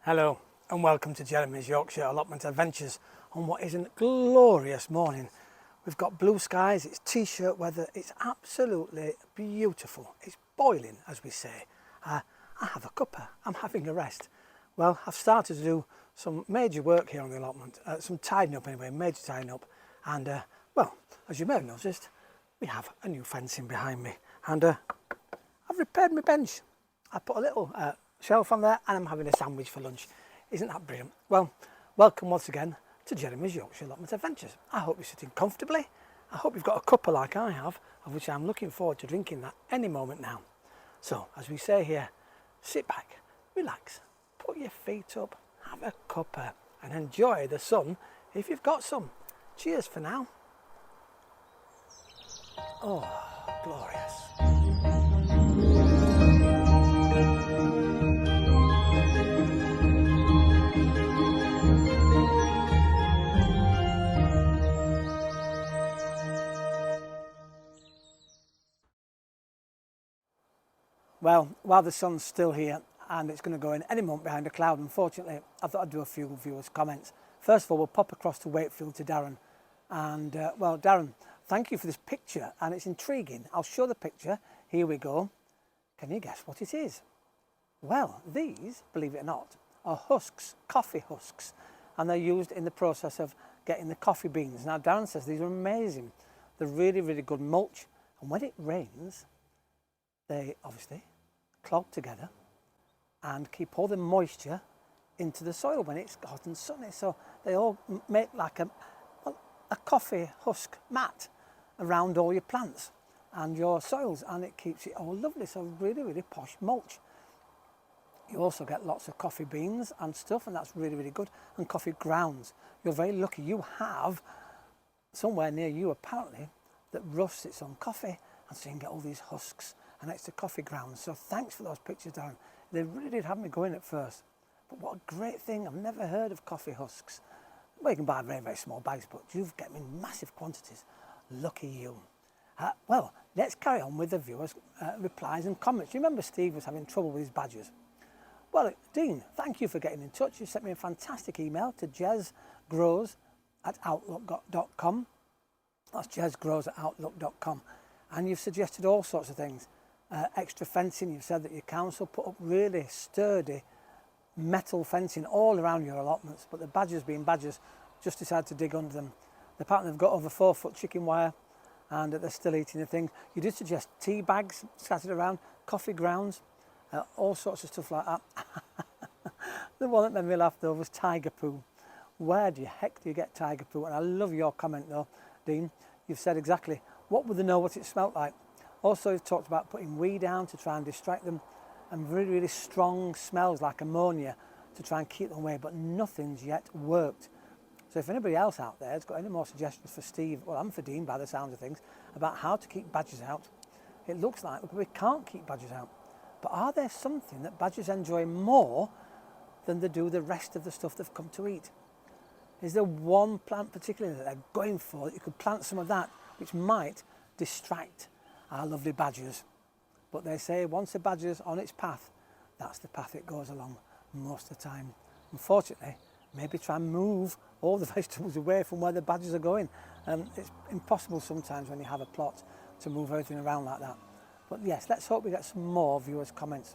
Hello and welcome to Jeremy's Yorkshire Allotment Adventures on what is a glorious morning. We've got blue skies, it's t-shirt weather, it's absolutely beautiful. It's boiling, as we say. I have a cuppa, I'm having a rest. Well, I've started to do some major work here on the allotment, some tidying up anyway, major tidying up. And well, as you may have noticed, we have a new fencing behind me. And I've repaired my bench. I put a little shelf on there and I'm having a sandwich for lunch. Isn't that brilliant? Well, welcome once again to Jeremy's Yorkshire Allotment Adventures. I hope you're sitting comfortably. I hope you've got a cuppa like I have, of which I'm looking forward to drinking that any moment now. So, as we say here, sit back, relax, put your feet up, have a cuppa and enjoy the sun if you've got some. Cheers for now. Oh, glorious. Well, while the sun's still here and it's going to go in any moment behind a cloud, unfortunately, I thought I'd do a few viewers' comments. First of all, we'll pop across to Wakefield to Darren. And, well, Darren, thank you for this picture, and it's intriguing. I'll show the picture. Here we go. Can you guess what it is? Well, these, believe it or not, are husks, coffee husks, and they're used in the process of getting the coffee beans. Now, Darren says these are amazing. They're really, really good mulch, and when it rains, they obviously clog together and keep all the moisture into the soil when it's hot and sunny. So they all make like a coffee husk mat around all your plants and your soils, and it keeps it all lovely. So really, really posh mulch. You also get lots of coffee beans and stuff, and that's really, really good. And coffee grounds. You're very lucky you have somewhere near you apparently that roasts its own coffee, and so you can get all these husks and extra coffee grounds. So thanks for those pictures, Darren. They really did have me going at first. But what a great thing. I've never heard of coffee husks. Well, you can buy very, very small bags, but you've got them in massive quantities. Lucky you. Well, let's carry on with the viewers' replies and comments. You remember Steve was having trouble with his badgers? Well, Dean, thank you for getting in touch. You sent me a fantastic email to jezgrows@outlook.com. That's jezgrows@outlook.com. And you've suggested all sorts of things. Extra fencing. You've said that your council put up really sturdy metal fencing all around your allotments, but the badgers, being badgers, just decided to dig under them. Apparently they've got over 4-foot chicken wire and they're still eating the thing. You did suggest tea bags scattered around, coffee grounds, all sorts of stuff like that. The one that made me laugh though was tiger poo. Where the heck do you get tiger poo? And I love your comment though, Dean. You've said exactly. What would they know what it smelt like? Also, you've talked about putting weed down to try and distract them, and really, really strong smells like ammonia to try and keep them away, but nothing's yet worked. So if anybody else out there has got any more suggestions for Steve, well, I'm for Dean by the sounds of things, about how to keep badgers out, it looks like we can't keep badgers out. But are there something that badgers enjoy more than they do the rest of the stuff they've come to eat? Is there one plant particularly that they're going for that you could plant some of that which might distract our lovely badgers? But they say once a badger's on its path, that's the path it goes along most of the time. Unfortunately, maybe try and move all the vegetables away from where the badgers are going. It's impossible sometimes when you have a plot to move everything around like that. But yes, let's hope we get some more viewers' comments.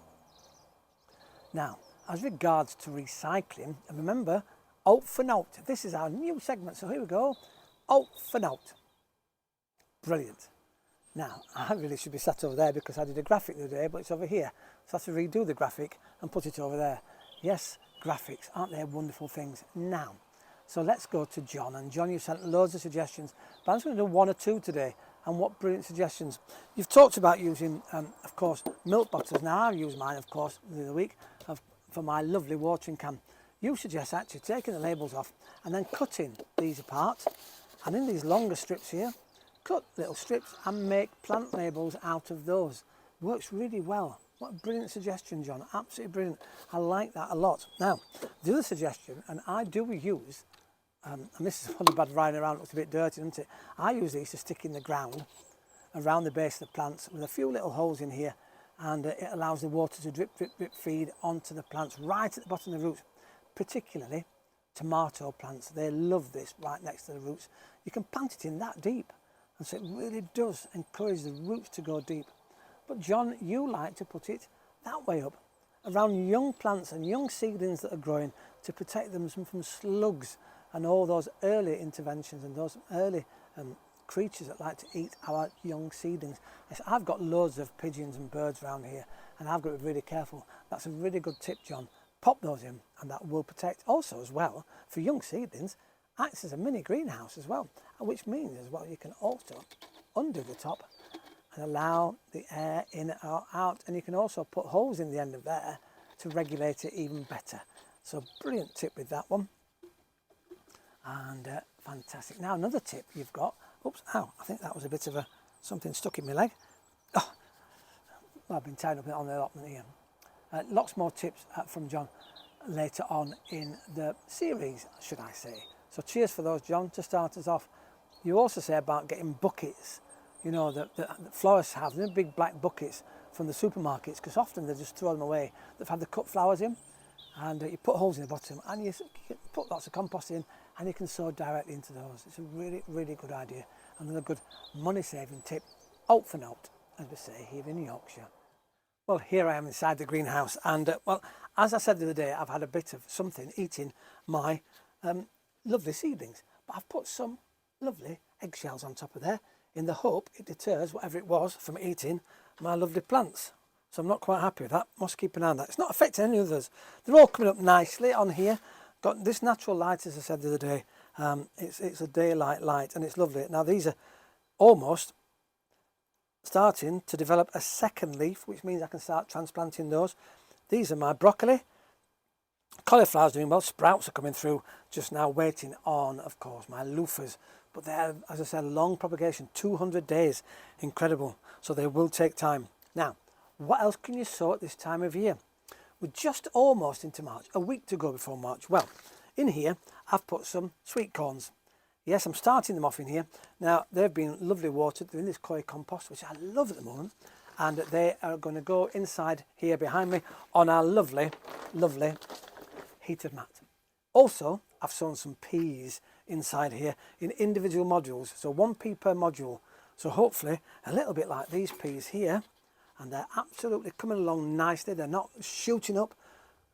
Now, as regards to recycling, and remember, Alt for Nowt. This is our new segment, so here we go. Alt for Nowt. Brilliant. Now, I really should be sat over there because I did a graphic the other day, but it's over here. So I have to redo the graphic and put it over there. Yes, graphics, aren't they wonderful things? Now, so let's go to John. And John, you sent loads of suggestions, but I'm just going to do one or two today. And what brilliant suggestions. You've talked about using, of course, milk bottles. Now, I've used mine, of course, the other week for my lovely watering can. You suggest actually taking the labels off and then cutting these apart. And in these longer strips here, cut little strips and make plant labels out of those. Works really well. What a brilliant suggestion, John. Absolutely brilliant. I like that a lot. Now, the other suggestion, and I do use, and this is probably bad riding around, it looks a bit dirty, doesn't it? I use these to stick in the ground around the base of the plants with a few little holes in here, and it allows the water to drip, drip, drip feed onto the plants right at the bottom of the roots. particularly tomato plants. They love this right next to the roots. You can plant it in that deep, and so it really does encourage the roots to go deep. But John, you like to put it that way up, around young plants and young seedlings that are growing, to protect them from slugs and all those early interventions and those early creatures that like to eat our young seedlings. I've got loads of pigeons and birds around here, and I've got to be really careful. That's a really good tip, John. Pop those in, and that will protect also as well for young seedlings. Acts as a mini greenhouse as well, which means as well you can also undo the top and allow the air in or out, and you can also put holes in the end of there to regulate it even better. So brilliant tip with that one. And fantastic. Now another tip you've got. Oops, ow, I think that was a bit of something stuck in my leg. Oh, well, I've been tied up on the allotment here. Lots more tips from John later on in the series, should I say. So cheers for those, John, to start us off. You also say about getting buckets, you know, that florists have, they're big black buckets from the supermarkets, because often they just throw them away. They've had the cut flowers in, and you put holes in the bottom, and you put lots of compost in, and you can sow directly into those. It's a really, really good idea. Another good money-saving tip, out for Nowt, as we say here in Yorkshire. Well, here I am inside the greenhouse, and well, as I said the other day, I've had a bit of something eating my lovely seedlings, but I've put some lovely eggshells on top of there in the hope it deters whatever it was from eating my lovely plants. So I'm not quite happy with that. Must keep an eye on that. It's not affecting any others. They're all coming up nicely on here. Got this natural light, as I said the other day. It's a daylight light, and it's lovely. Now these are almost starting to develop a second leaf, which means I can start transplanting those. These are my broccoli. Cauliflower's doing well. Sprouts are coming through just now, waiting on, of course, my loofahs. But they're, as I said, long propagation, 200 days. Incredible. So they will take time. Now, what else can you sow at this time of year? We're just almost into March, a week to go before March. Well, in here, I've put some sweet corns. Yes, I'm starting them off in here. Now, they've been lovely watered. They're in this coir compost, which I love at the moment. And they are going to go inside here behind me on our lovely, lovely heated mat. Also, I've sown some peas inside here in individual modules. So 1 pea per module. So hopefully, a little bit like these peas here. And they're absolutely coming along nicely. They're not shooting up.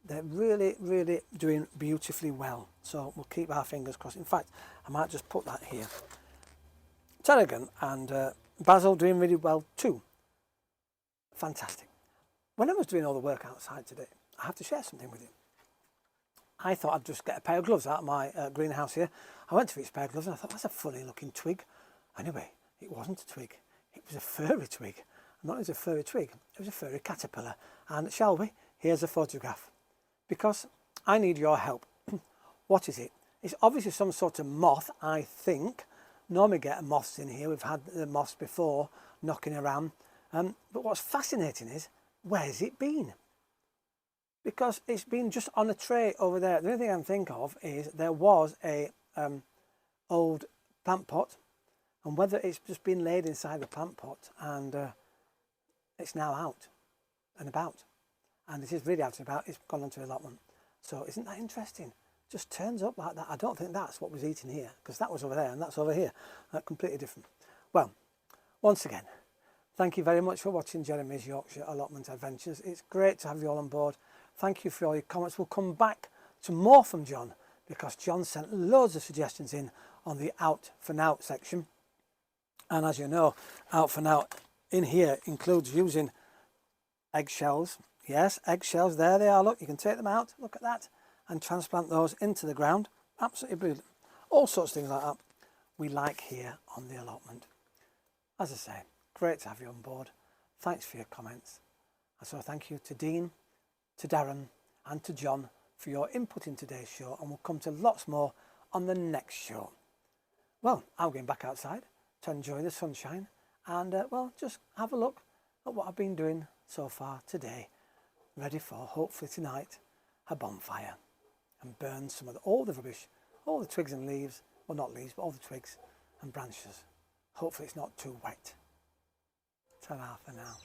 They're really, really doing beautifully well. So we'll keep our fingers crossed. In fact, I might just put that here. Tarragon and basil doing really well too. Fantastic. When I was doing all the work outside today, I have to share something with you. I thought I'd just get a pair of gloves out of my greenhouse here. I went to reach a pair of gloves and I thought, that's a funny looking twig. Anyway, it wasn't a twig. It was a furry twig. Not as a furry twig, it was a furry caterpillar. And shall we? Here's a photograph. Because I need your help. What is it? It's obviously some sort of moth, I think. Normally get moths in here. We've had the moths before knocking around. But what's fascinating is, where's it been? Because it's been just on a tray over there. The only thing I can think of is there was a old plant pot, and whether it's just been laid inside the plant pot and it's now out and about, and it is really out and about. It's gone onto allotment. So isn't that interesting? Just turns up like that. I don't think that's what was eating here, because that was over there and that's over here. Completely different. Well, once again, thank you very much for watching Jeremy's Yorkshire Allotment Adventures. It's great to have you all on board. Thank you for all your comments. We'll come back to more from John, because John sent loads of suggestions in on the Out for Nowt section. And as you know, Out for Nowt in here includes using eggshells. Yes, eggshells, there they are. Look, you can take them out, look at that, and transplant those into the ground. Absolutely brilliant. All sorts of things like that we like here on the allotment. As I say, great to have you on board. Thanks for your comments. And so thank you to Dean, to Darren, and to John for your input in today's show, and we'll come to lots more on the next show. Well, I'm going back outside to enjoy the sunshine and, well, just have a look at what I've been doing so far today, ready for, hopefully tonight, a bonfire, and burn some of all the rubbish, all the twigs and leaves, well, not leaves, but all the twigs and branches. Hopefully it's not too wet. Ta-ra for now.